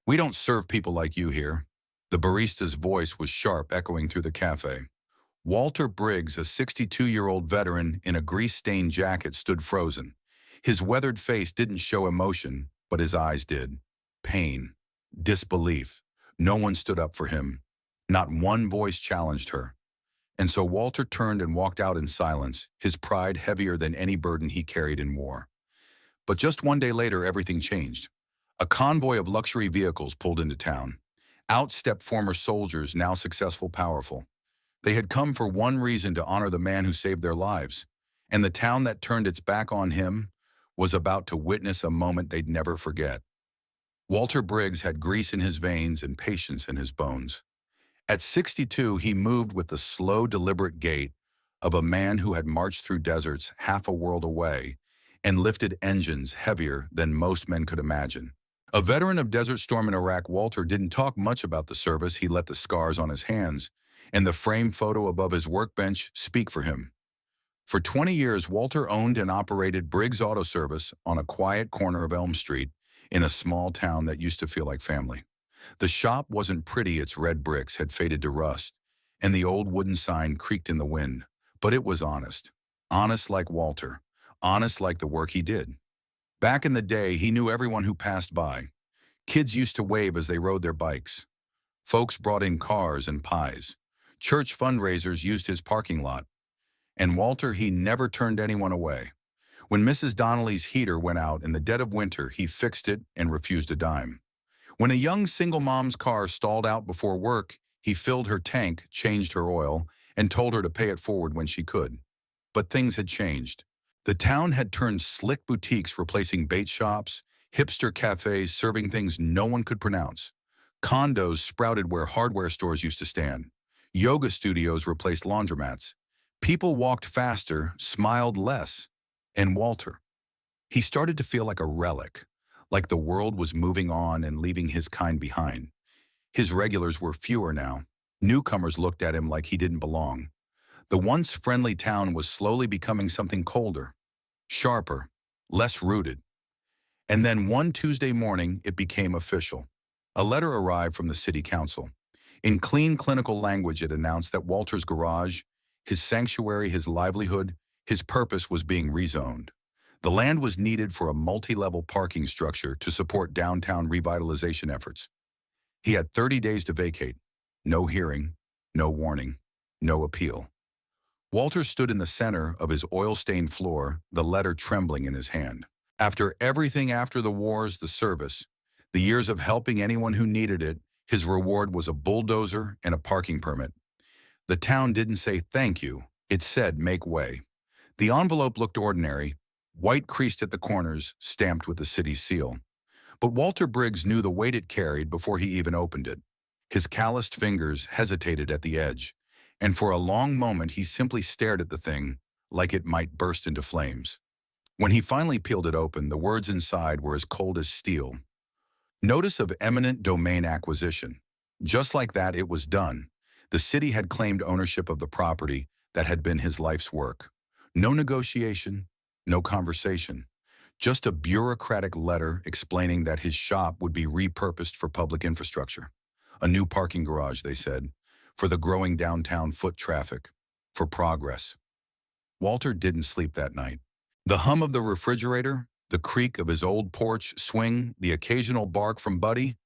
We don't serve people like you here. The barista's voice was sharp, echoing through the cafe. Walter Briggs, a 62-year-old veteran in a grease-stained jacket, stood frozen. His weathered face didn't show emotion, but his eyes did. Pain. Disbelief. No one stood up for him. Not one voice challenged her. And so Walter turned and walked out in silence, his pride heavier than any burden he carried in war. But just one day later, everything changed. A convoy of luxury vehicles pulled into town. Out stepped former soldiers, now successful, powerful. They had come for one reason: to honor the man who saved their lives. And the town that turned its back on him was about to witness a moment they'd never forget. Walter Briggs had grease in his veins and patience in his bones. At 62, he moved with the slow, deliberate gait of a man who had marched through deserts half a world away and lifted engines heavier than most men could imagine. A veteran of Desert Storm in Iraq, Walter didn't talk much about the service. He let the scars on his hands and the framed photo above his workbench speak for him. For 20 years, Walter owned and operated Briggs Auto Service on a quiet corner of Elm Street in a small town that used to feel like family. The shop wasn't pretty. Its red bricks had faded to rust, and the old wooden sign creaked in the wind. But it was honest. Honest like Walter. Honest like the work he did. Back in the day, he knew everyone who passed by. Kids used to wave as they rode their bikes. Folks brought in cars and pies. Church fundraisers used his parking lot. And Walter, he never turned anyone away. When Mrs. Donnelly's heater went out in the dead of winter, he fixed it and refused a dime. When a young single mom's car stalled out before work, he filled her tank, changed her oil, and told her to pay it forward when she could. But things had changed. The town had turned slick boutiques, replacing bait shops, hipster cafes serving things no one could pronounce. Condos sprouted where hardware stores used to stand. Yoga studios replaced laundromats. People walked faster, smiled less. And Walter, he started to feel like a relic, like the world was moving on and leaving his kind behind. His regulars were fewer now. Newcomers looked at him like he didn't belong. The once friendly town was slowly becoming something colder, sharper, less rooted. And then one Tuesday morning, it became official. A letter arrived from the city council. In clean, clinical language, it announced that Walter's garage, his sanctuary, his livelihood, his purpose was being rezoned. The land was needed for a multi-level parking structure to support downtown revitalization efforts. He had 30 days to vacate. No hearing, no warning, no appeal. Walter stood in the center of his oil-stained floor, the letter trembling in his hand. After everything, after the wars, the service, the years of helping anyone who needed it, his reward was a bulldozer and a parking permit. The town didn't say thank you, it said make way. The envelope looked ordinary, white creased at the corners, stamped with the city's seal. But Walter Briggs knew the weight it carried before he even opened it. His calloused fingers hesitated at the edge, and for a long moment he simply stared at the thing like it might burst into flames. When he finally peeled it open, the words inside were as cold as steel. Notice of eminent domain acquisition. Just like that, it was done. The city had claimed ownership of the property that had been his life's work. No negotiation, no conversation. Just a bureaucratic letter explaining that his shop would be repurposed for public infrastructure. A new parking garage, they said, for the growing downtown foot traffic, for progress. Walter didn't sleep that night. The hum of the refrigerator, the creak of his old porch swing, the occasional bark from Buddy,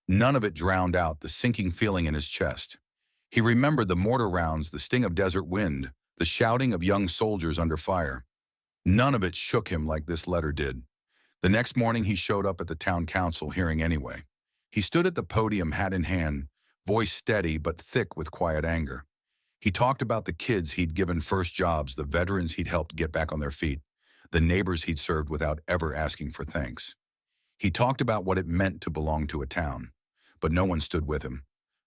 none of it drowned out the sinking feeling in his chest. He remembered the mortar rounds, the sting of desert wind, the shouting of young soldiers under fire. None of it shook him like this letter did. The next morning he showed up at the town council hearing anyway. He stood at the podium, hat in hand, voice steady but thick with quiet anger. He talked about the kids he'd given first jobs, the veterans he'd helped get back on their feet, the neighbors he'd served without ever asking for thanks. He talked about what it meant to belong to a town, but no one stood with him.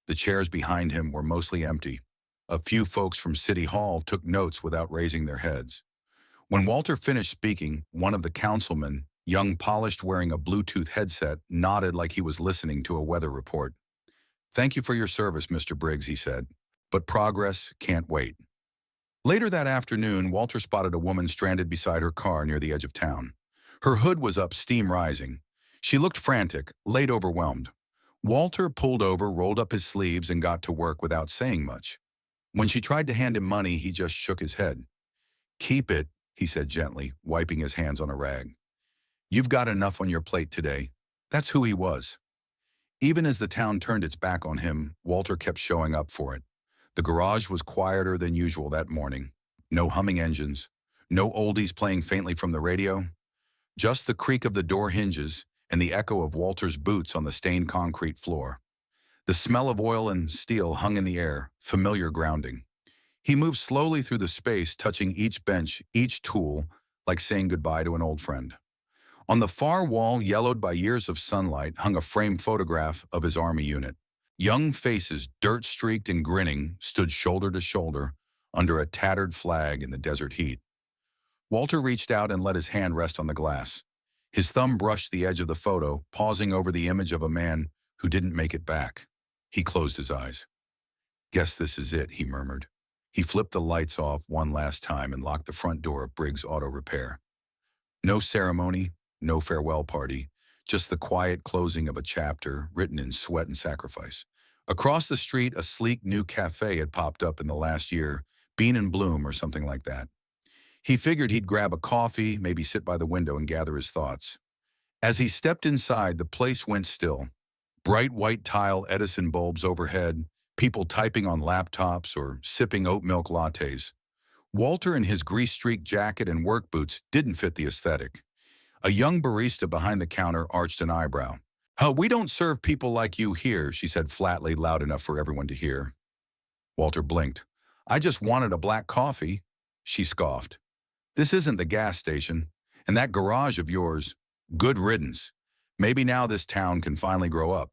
The chairs behind him were mostly empty. A few folks from City Hall took notes without raising their heads. When Walter finished speaking, one of the councilmen, young, polished, wearing a Bluetooth headset, nodded like he was listening to a weather report. "Thank you for your service, Mr. Briggs," he said, "but progress can't wait." Later that afternoon, Walter spotted a woman stranded beside her car near the edge of town. Her hood was up, steam rising. She looked frantic, late overwhelmed. Walter pulled over, rolled up his sleeves, and got to work without saying much. When she tried to hand him money, he just shook his head. "Keep it," he said gently, wiping his hands on a rag. "You've got enough on your plate today." That's who he was. Even as the town turned its back on him, Walter kept showing up for it. The garage was quieter than usual that morning. No humming engines, no oldies playing faintly from the radio, just the creak of the door hinges and the echo of Walter's boots on the stained concrete floor. The smell of oil and steel hung in the air, familiar grounding. He moved slowly through the space, touching each bench, each tool, like saying goodbye to an old friend. On the far wall, yellowed by years of sunlight, hung a framed photograph of his army unit. Young faces, dirt-streaked and grinning, stood shoulder to shoulder under a tattered flag in the desert heat. Walter reached out and let his hand rest on the glass. His thumb brushed the edge of the photo, pausing over the image of a man who didn't make it back. He closed his eyes. "Guess this is it," he murmured. He flipped the lights off one last time and locked the front door of Briggs Auto Repair. No ceremony, no farewell party, just the quiet closing of a chapter written in sweat and sacrifice. Across the street, a sleek new cafe had popped up in the last year, Bean and Bloom or something like that. He figured he'd grab a coffee, maybe sit by the window and gather his thoughts. As he stepped inside, the place went still. Bright white tile Edison bulbs overhead, people typing on laptops or sipping oat milk lattes. Walter in his grease-streaked jacket and work boots didn't fit the aesthetic. A young barista behind the counter arched an eyebrow. "Oh, we don't serve people like you here," she said flatly, loud enough for everyone to hear. Walter blinked. "I just wanted a black coffee," she scoffed. "This isn't the gas station. And that garage of yours, good riddance. Maybe now this town can finally grow up."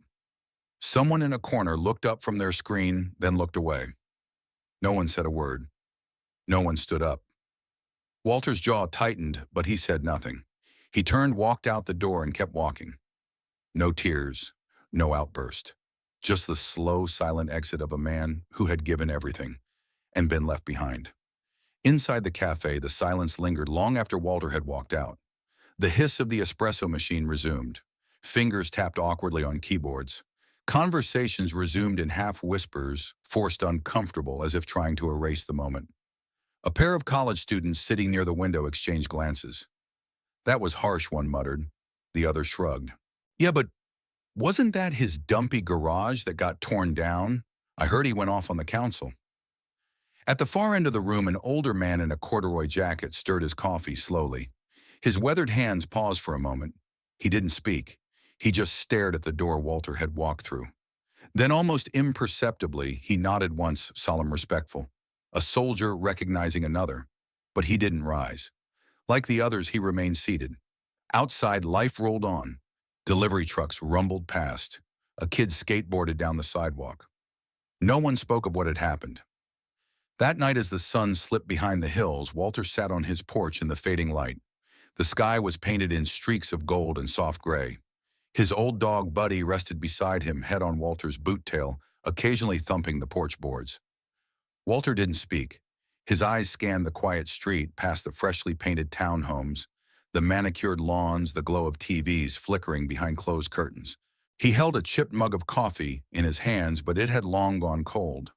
Someone in a corner looked up from their screen, then looked away. No one said a word. No one stood up. Walter's jaw tightened, but he said nothing. He turned, walked out the door, and kept walking. No tears, no outburst. Just the slow, silent exit of a man who had given everything and been left behind. Inside the cafe, the silence lingered long after Walter had walked out. The hiss of the espresso machine resumed. Fingers tapped awkwardly on keyboards. Conversations resumed in half-whispers, forced uncomfortable as if trying to erase the moment. A pair of college students sitting near the window exchanged glances. "That was harsh," one muttered. The other shrugged. "Yeah, but wasn't that his dumpy garage that got torn down? I heard he went off on the council." At the far end of the room, an older man in a corduroy jacket stirred his coffee slowly. His weathered hands paused for a moment. He didn't speak. He just stared at the door Walter had walked through. Then, almost imperceptibly, he nodded once, solemn, respectful. A soldier recognizing another. But he didn't rise. Like the others, he remained seated. Outside, life rolled on. Delivery trucks rumbled past. A kid skateboarded down the sidewalk. No one spoke of what had happened. That night, as the sun slipped behind the hills, Walter sat on his porch in the fading light. The sky was painted in streaks of gold and soft gray. His old dog, Buddy, rested beside him, head on Walter's boot tail, occasionally thumping the porch boards. Walter didn't speak. His eyes scanned the quiet street, past the freshly painted townhomes, the manicured lawns, the glow of TVs flickering behind closed curtains. He held a chipped mug of coffee in his hands, but it had long gone cold.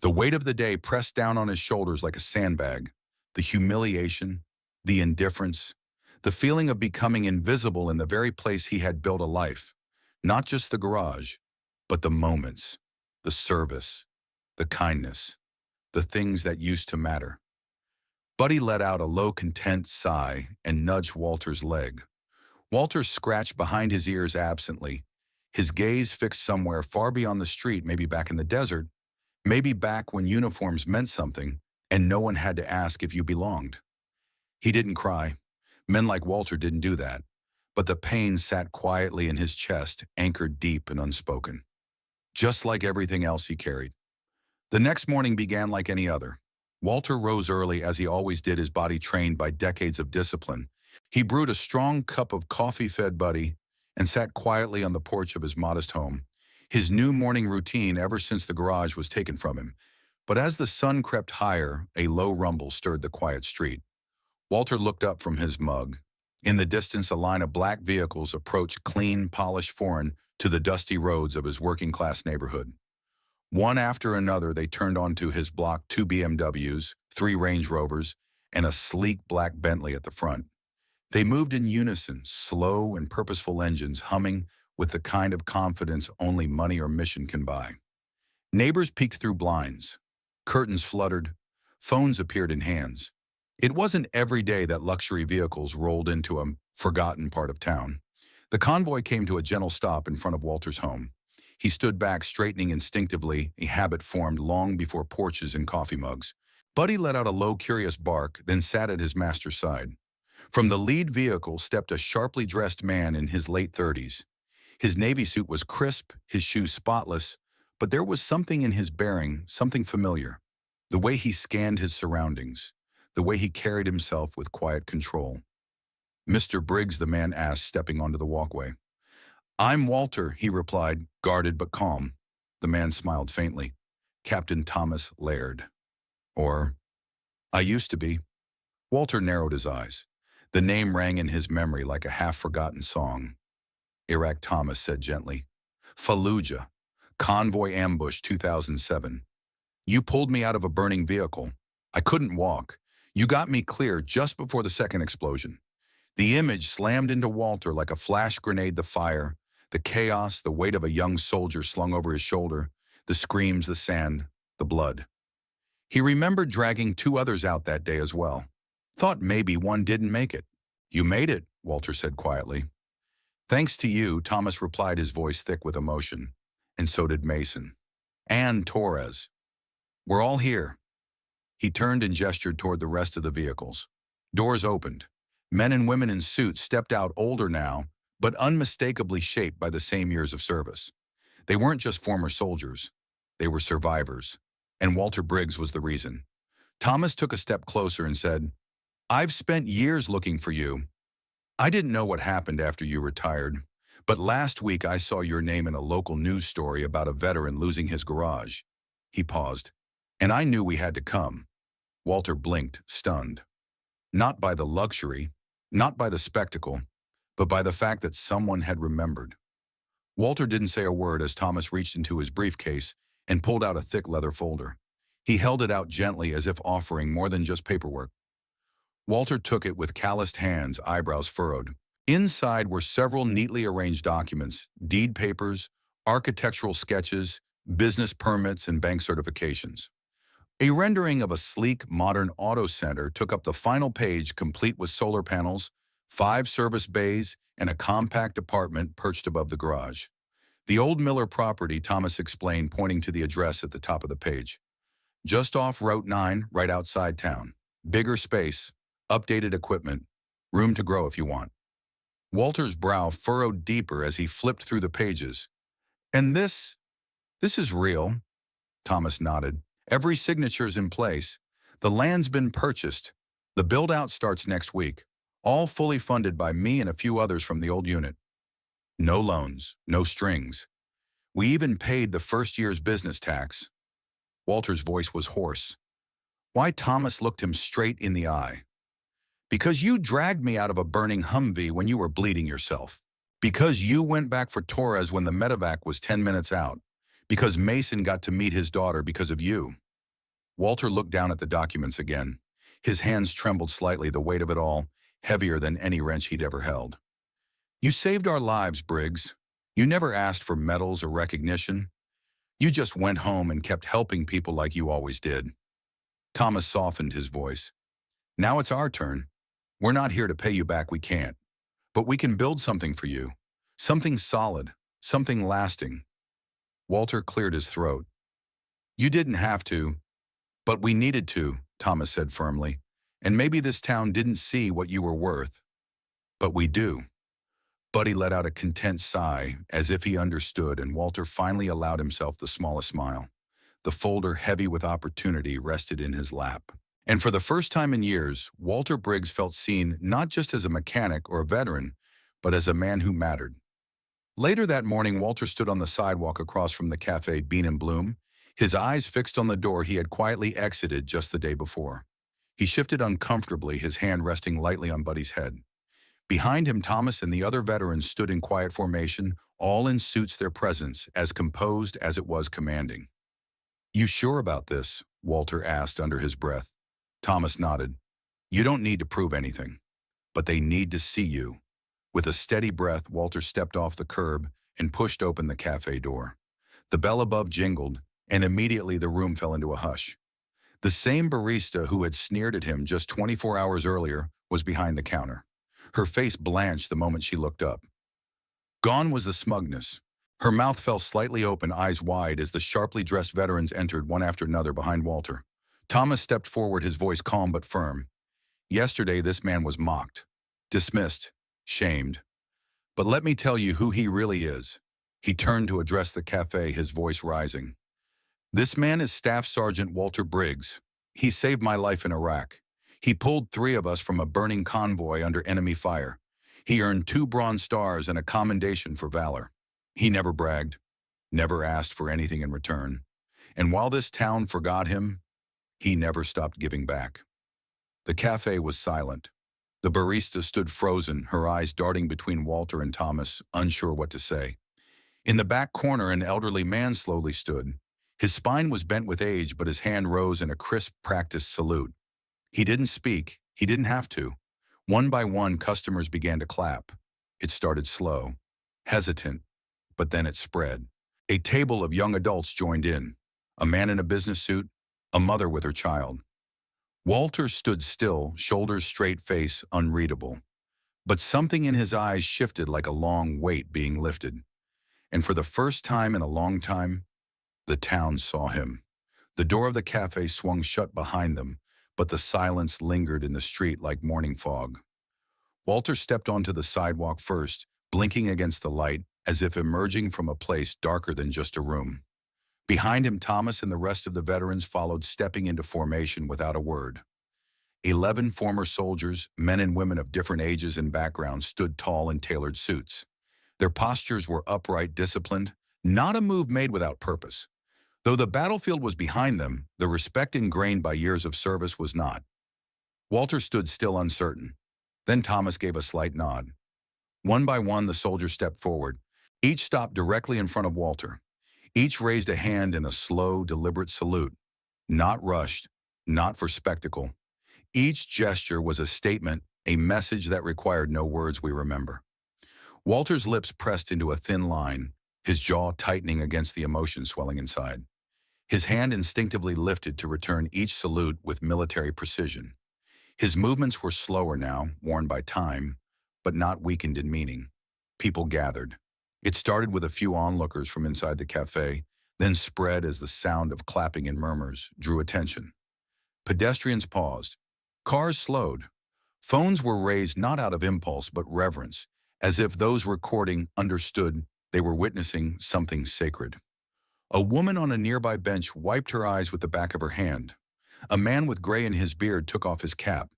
The weight of the day pressed down on his shoulders like a sandbag. The humiliation, the indifference, the feeling of becoming invisible in the very place he had built a life. Not just the garage, but the moments, the service, the kindness, the things that used to matter. Buddy let out a low, content sigh and nudged Walter's leg. Walter scratched behind his ears absently, his gaze fixed somewhere far beyond the street, maybe back in the desert, maybe back when uniforms meant something and no one had to ask if you belonged. He didn't cry. Men like Walter didn't do that. But the pain sat quietly in his chest, anchored deep and unspoken. Just like everything else he carried. The next morning began like any other. Walter rose early, as he always did, his body trained by decades of discipline. He brewed a strong cup of coffee, fed Buddy, and sat quietly on the porch of his modest home. His new morning routine ever since the garage was taken from him. But as the sun crept higher, a low rumble stirred the quiet street. Walter looked up from his mug. In the distance, a line of black vehicles approached, clean, polished foreign, to the dusty roads of his working-class neighborhood. One after another, they turned onto his block 2 BMWs, 3 Range Rovers, and a sleek black Bentley at the front. They moved in unison, slow and purposeful engines humming with the kind of confidence only money or mission can buy. Neighbors peeked through blinds. Curtains fluttered. Phones appeared in hands. It wasn't every day that luxury vehicles rolled into a forgotten part of town. The convoy came to a gentle stop in front of Walter's home. He stood back, straightening instinctively, a habit formed long before porches and coffee mugs. Buddy let out a low, curious bark, then sat at his master's side. From the lead vehicle stepped a sharply dressed man in his late 30s. His navy suit was crisp, his shoes spotless, but there was something in his bearing, something familiar. The way he scanned his surroundings, the way he carried himself with quiet control. "Mr. Briggs," the man asked, stepping onto the walkway. "I'm Walter," he replied, guarded but calm. The man smiled faintly. "Captain Thomas Laird. Or, I used to be." Walter narrowed his eyes. The name rang in his memory like a half-forgotten song. Iraq Thomas said gently. "Fallujah. Convoy ambush 2007. You pulled me out of a burning vehicle. I couldn't walk. You got me clear just before the second explosion." The image slammed into Walter like a flash grenade. The fire, the chaos, the weight of a young soldier slung over his shoulder, the screams, the sand, the blood. He remembered dragging 2 others out that day as well. Thought maybe one didn't make it. "You made it," Walter said quietly. "Thanks to you," Thomas replied, his voice thick with emotion. "And so did Mason. And Torres. We're all here." He turned and gestured toward the rest of the vehicles. Doors opened. Men and women in suits stepped out, older now, but unmistakably shaped by the same years of service. They weren't just former soldiers. They were survivors. And Walter Briggs was the reason. Thomas took a step closer and said, "I've spent years looking for you. I didn't know what happened after you retired, but last week I saw your name in a local news story about a veteran losing his garage." He paused. "And I knew we had to come." Walter blinked, stunned. Not by the luxury, not by the spectacle, but by the fact that someone had remembered. Walter didn't say a word as Thomas reached into his briefcase and pulled out a thick leather folder. He held it out gently as if offering more than just paperwork. Walter took it with calloused hands, eyebrows furrowed. Inside were several neatly arranged documents, deed papers, architectural sketches, business permits, and bank certifications. A rendering of a sleek, modern auto center took up the final page, complete with solar panels, 5 service bays, and a compact apartment perched above the garage. "The old Miller property," Thomas explained, pointing to the address at the top of the page. "Just off Route 9, right outside town. Bigger space, updated equipment, room to grow if you want." Walter's brow furrowed deeper as he flipped through the pages. "And this is real?" Thomas nodded. "Every signature's in place. The land's been purchased. The build-out starts next week. All fully funded by me and a few others from the old unit. No loans, no strings. We even paid the first year's business tax." Walter's voice was hoarse. Why? Thomas looked him straight in the eye. "Because you dragged me out of a burning Humvee when you were bleeding yourself. Because you went back for Torres when the medevac was 10 minutes out. Because Mason got to meet his daughter because of you." Walter looked down at the documents again. His hands trembled slightly, the weight of it all, heavier than any wrench he'd ever held. "You saved our lives, Briggs. You never asked for medals or recognition. You just went home and kept helping people like you always did." Thomas softened his voice. "Now it's our turn. We're not here to pay you back, we can't. But we can build something for you. Something solid, something lasting." Walter cleared his throat. "You didn't have to, but we needed to," Thomas said firmly. "And maybe this town didn't see what you were worth. But we do." Buddy let out a content sigh, as if he understood, and Walter finally allowed himself the smallest smile. The folder, heavy with opportunity, rested in his lap. And for the first time in years, Walter Briggs felt seen not just as a mechanic or a veteran, but as a man who mattered. Later that morning, Walter stood on the sidewalk across from the cafe Bean and Bloom, his eyes fixed on the door he had quietly exited just the day before. He shifted uncomfortably, his hand resting lightly on Buddy's head. Behind him, Thomas and the other veterans stood in quiet formation, all in suits, their presence as composed as it was commanding. "You sure about this?" Walter asked under his breath. Thomas nodded. "You don't need to prove anything, but they need to see you." With a steady breath, Walter stepped off the curb and pushed open the cafe door. The bell above jingled, and immediately the room fell into a hush. The same barista who had sneered at him just 24 hours earlier was behind the counter. Her face blanched the moment she looked up. Gone was the smugness. Her mouth fell slightly open, eyes wide, as the sharply dressed veterans entered one after another behind Walter. Thomas stepped forward, his voice calm but firm. "Yesterday this man was mocked, dismissed, shamed. But let me tell you who he really is." He turned to address the cafe, his voice rising. "This man is Staff Sergeant Walter Briggs. He saved my life in Iraq. He pulled 3 of us from a burning convoy under enemy fire. He earned 2 Bronze Stars and a commendation for valor. He never bragged, never asked for anything in return. And while this town forgot him, he never stopped giving back." The cafe was silent. The barista stood frozen, her eyes darting between Walter and Thomas, unsure what to say. In the back corner, an elderly man slowly stood. His spine was bent with age, but his hand rose in a crisp, practiced salute. He didn't speak. He didn't have to. One by one, customers began to clap. It started slow, hesitant, but then it spread. A table of young adults joined in. A man in a business suit, a mother with her child. Walter stood still, shoulders straight, face unreadable. But something in his eyes shifted, like a long weight being lifted. And for the first time in a long time, the town saw him. The door of the cafe swung shut behind them, but the silence lingered in the street like morning fog. Walter stepped onto the sidewalk first, blinking against the light, as if emerging from a place darker than just a room. Behind him, Thomas and the rest of the veterans followed, stepping into formation without a word. 11 former soldiers, men and women of different ages and backgrounds, stood tall in tailored suits. Their postures were upright, disciplined, not a move made without purpose. Though the battlefield was behind them, the respect ingrained by years of service was not. Walter stood still, uncertain. Then Thomas gave a slight nod. One by one, the soldiers stepped forward. Each stopped directly in front of Walter. Each raised a hand in a slow, deliberate salute. Not rushed, not for spectacle. Each gesture was a statement, a message that required no words, we remember. Walter's lips pressed into a thin line, his jaw tightening against the emotion swelling inside. His hand instinctively lifted to return each salute with military precision. His movements were slower now, worn by time, but not weakened in meaning. People gathered. It started with a few onlookers from inside the cafe, then spread as the sound of clapping and murmurs drew attention. Pedestrians paused. Cars slowed. Phones were raised not out of impulse but reverence, as if those recording understood they were witnessing something sacred. A woman on a nearby bench wiped her eyes with the back of her hand. A man with gray in his beard took off his cap.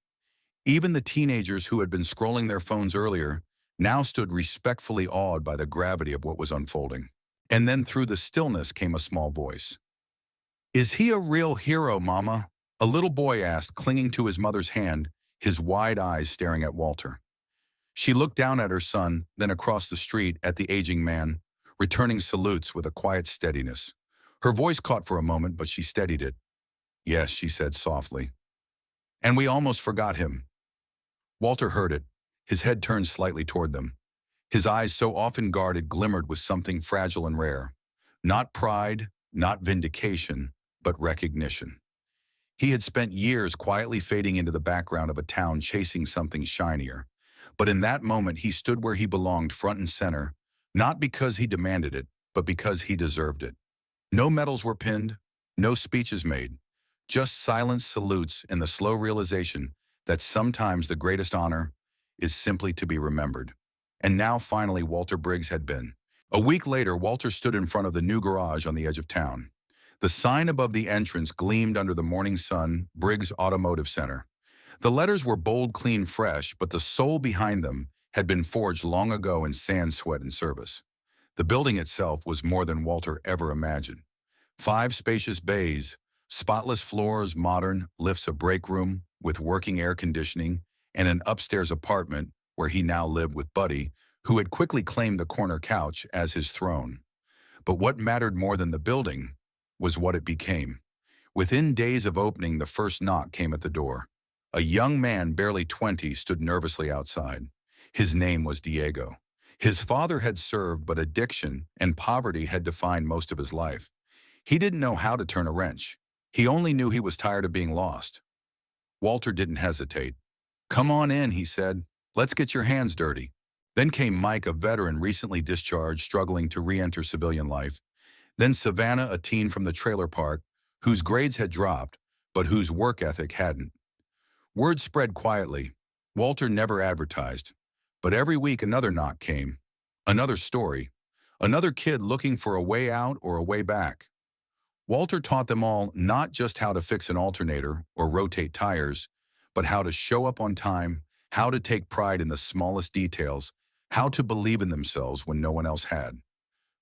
Even the teenagers who had been scrolling their phones earlier now stood respectfully awed by the gravity of what was unfolding. And then through the stillness came a small voice. "Is he a real hero, Mama?" A little boy asked, clinging to his mother's hand, his wide eyes staring at Walter. She looked down at her son, then across the street at the aging man, returning salutes with a quiet steadiness. Her voice caught for a moment, but she steadied it. "Yes," she said softly. "And we almost forgot him." Walter heard it, his head turned slightly toward them. His eyes, so often guarded, glimmered with something fragile and rare. Not pride, not vindication, but recognition. He had spent years quietly fading into the background of a town, chasing something shinier. But in that moment, he stood where he belonged, front and center, not because he demanded it, but because he deserved it. No medals were pinned, no speeches made, just silent salutes and the slow realization that sometimes the greatest honor is simply to be remembered. And now, finally, Walter Briggs had been. A week later, Walter stood in front of the new garage on the edge of town. The sign above the entrance gleamed under the morning sun, Briggs Automotive Center. The letters were bold, clean, fresh, but the soul behind them had been forged long ago in sand, sweat, and service. The building itself was more than Walter ever imagined. 5 spacious bays, spotless floors, modern lifts, a break room with working air conditioning, and an upstairs apartment where he now lived with Buddy, who had quickly claimed the corner couch as his throne. But what mattered more than the building was what it became. Within days of opening, the first knock came at the door. A young man, barely 20, stood nervously outside. His name was Diego. His father had served, but addiction and poverty had defined most of his life. He didn't know how to turn a wrench. He only knew he was tired of being lost. Walter didn't hesitate. "Come on in," he said. "Let's get your hands dirty." Then came Mike, a veteran recently discharged, struggling to re-enter civilian life. Then Savannah, a teen from the trailer park, whose grades had dropped, but whose work ethic hadn't. Word spread quietly. Walter never advertised. But every week another knock came. Another story. Another kid looking for a way out or a way back. Walter taught them all not just how to fix an alternator or rotate tires, but how to show up on time, how to take pride in the smallest details, how to believe in themselves when no one else had.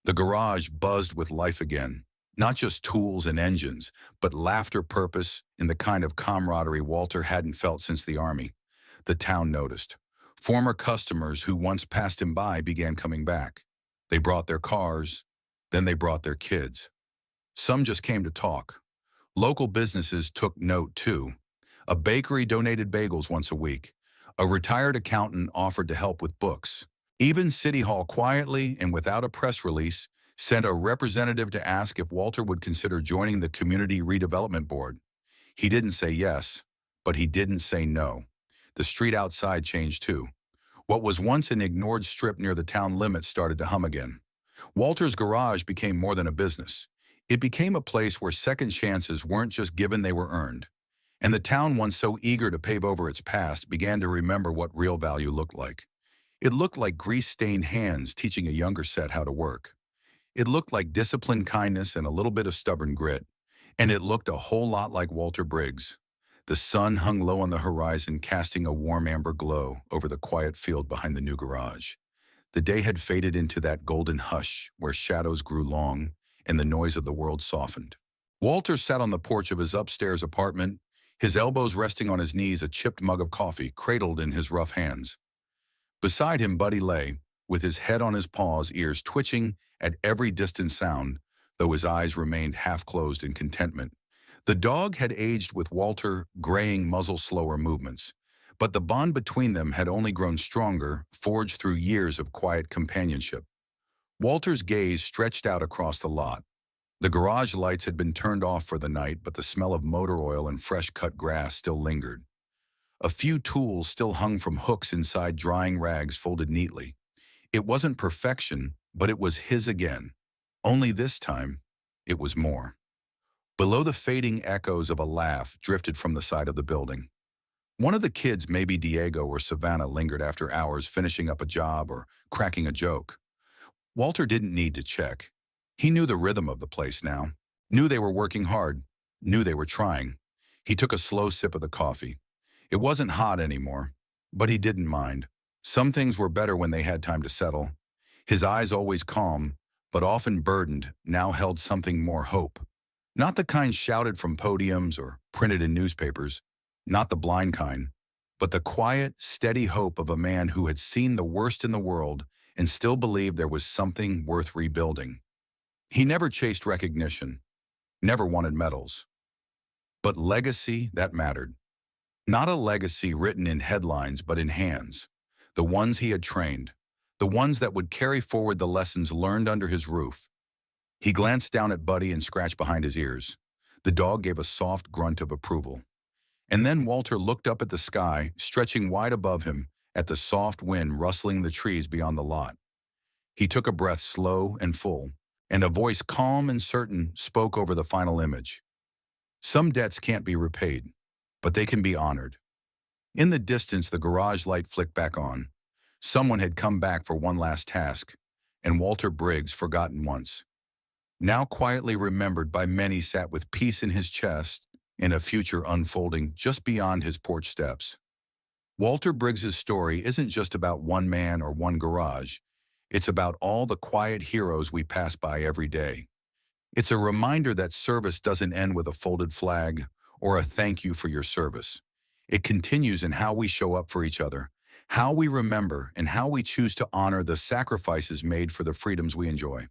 The garage buzzed with life again, not just tools and engines, but laughter, purpose, and the kind of camaraderie Walter hadn't felt since the Army. The town noticed. Former customers who once passed him by began coming back. They brought their cars, then they brought their kids. Some just came to talk. Local businesses took note too. A bakery donated bagels once a week. A retired accountant offered to help with books. Even City Hall, quietly and without a press release, sent a representative to ask if Walter would consider joining the Community Redevelopment Board. He didn't say yes, but he didn't say no. The street outside changed too. What was once an ignored strip near the town limits started to hum again. Walter's garage became more than a business. It became a place where second chances weren't just given, they were earned. And the town, once so eager to pave over its past, began to remember what real value looked like. It looked like grease-stained hands teaching a younger set how to work. It looked like disciplined kindness and a little bit of stubborn grit. And it looked a whole lot like Walter Briggs. The sun hung low on the horizon, casting a warm amber glow over the quiet field behind the new garage. The day had faded into that golden hush where shadows grew long and the noise of the world softened. Walter sat on the porch of his upstairs apartment, his elbows resting on his knees, a chipped mug of coffee cradled in his rough hands. Beside him, Buddy lay, with his head on his paws, ears twitching at every distant sound, though his eyes remained half-closed in contentment. The dog had aged with Walter, graying muzzle, slower movements. But the bond between them had only grown stronger, forged through years of quiet companionship. Walter's gaze stretched out across the lot. The garage lights had been turned off for the night, but the smell of motor oil and fresh-cut grass still lingered. A few tools still hung from hooks inside drying rags folded neatly. It wasn't perfection, but it was his again. Only this time, it was more. Below, the fading echoes of a laugh drifted from the side of the building. One of the kids, maybe Diego or Savannah, lingered after hours, finishing up a job or cracking a joke. Walter didn't need to check. He knew the rhythm of the place now, knew they were working hard, knew they were trying. He took a slow sip of the coffee. It wasn't hot anymore, but he didn't mind. Some things were better when they had time to settle. His eyes, always calm, but often burdened, now held something more: hope. Not the kind shouted from podiums or printed in newspapers, not the blind kind, but the quiet, steady hope of a man who had seen the worst in the world and still believed there was something worth rebuilding. He never chased recognition, never wanted medals. But legacy, that mattered. Not a legacy written in headlines, but in hands. The ones he had trained, the ones that would carry forward the lessons learned under his roof. He glanced down at Buddy and scratched behind his ears. The dog gave a soft grunt of approval. And then Walter looked up at the sky, stretching wide above him, at the soft wind rustling the trees beyond the lot. He took a breath, slow and full, and a voice calm and certain spoke over the final image. Some debts can't be repaid, but they can be honored. In the distance, the garage light flicked back on. Someone had come back for one last task, and Walter Briggs, forgotten once, now quietly remembered by many, sat with peace in his chest and a future unfolding just beyond his porch steps. Walter Briggs's story isn't just about one man or one garage. It's about all the quiet heroes we pass by every day. It's a reminder that service doesn't end with a folded flag or a thank you for your service. It continues in how we show up for each other, how we remember, and how we choose to honor the sacrifices made for the freedoms we enjoy.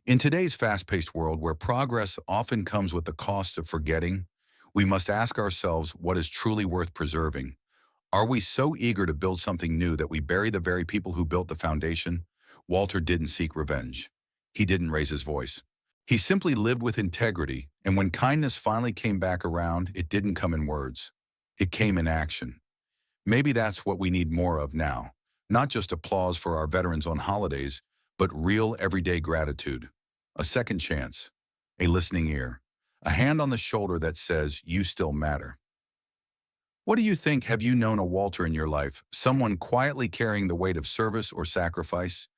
In today's fast-paced world where progress often comes with the cost of forgetting, we must ask ourselves what is truly worth preserving. Are we so eager to build something new that we bury the very people who built the foundation? Walter didn't seek revenge. He didn't raise his voice. He simply lived with integrity, and when kindness finally came back around, it didn't come in words. It came in action. Maybe that's what we need more of now. Not just applause for our veterans on holidays, but real everyday gratitude. A second chance, a listening ear, a hand on the shoulder that says, you still matter. What do you think? Have you known a Walter in your life, someone quietly carrying the weight of service or sacrifice?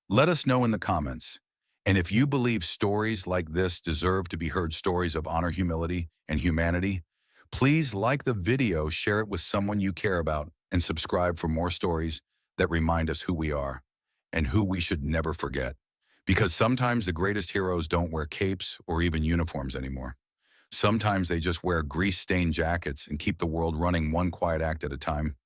Let us know in the comments. And if you believe stories like this deserve to be heard, stories of honor, humility, and humanity, please like the video, share it with someone you care about, and subscribe for more stories that remind us who we are and who we should never forget. Because sometimes the greatest heroes don't wear capes or even uniforms anymore. Sometimes they just wear grease-stained jackets and keep the world running one quiet act at a time.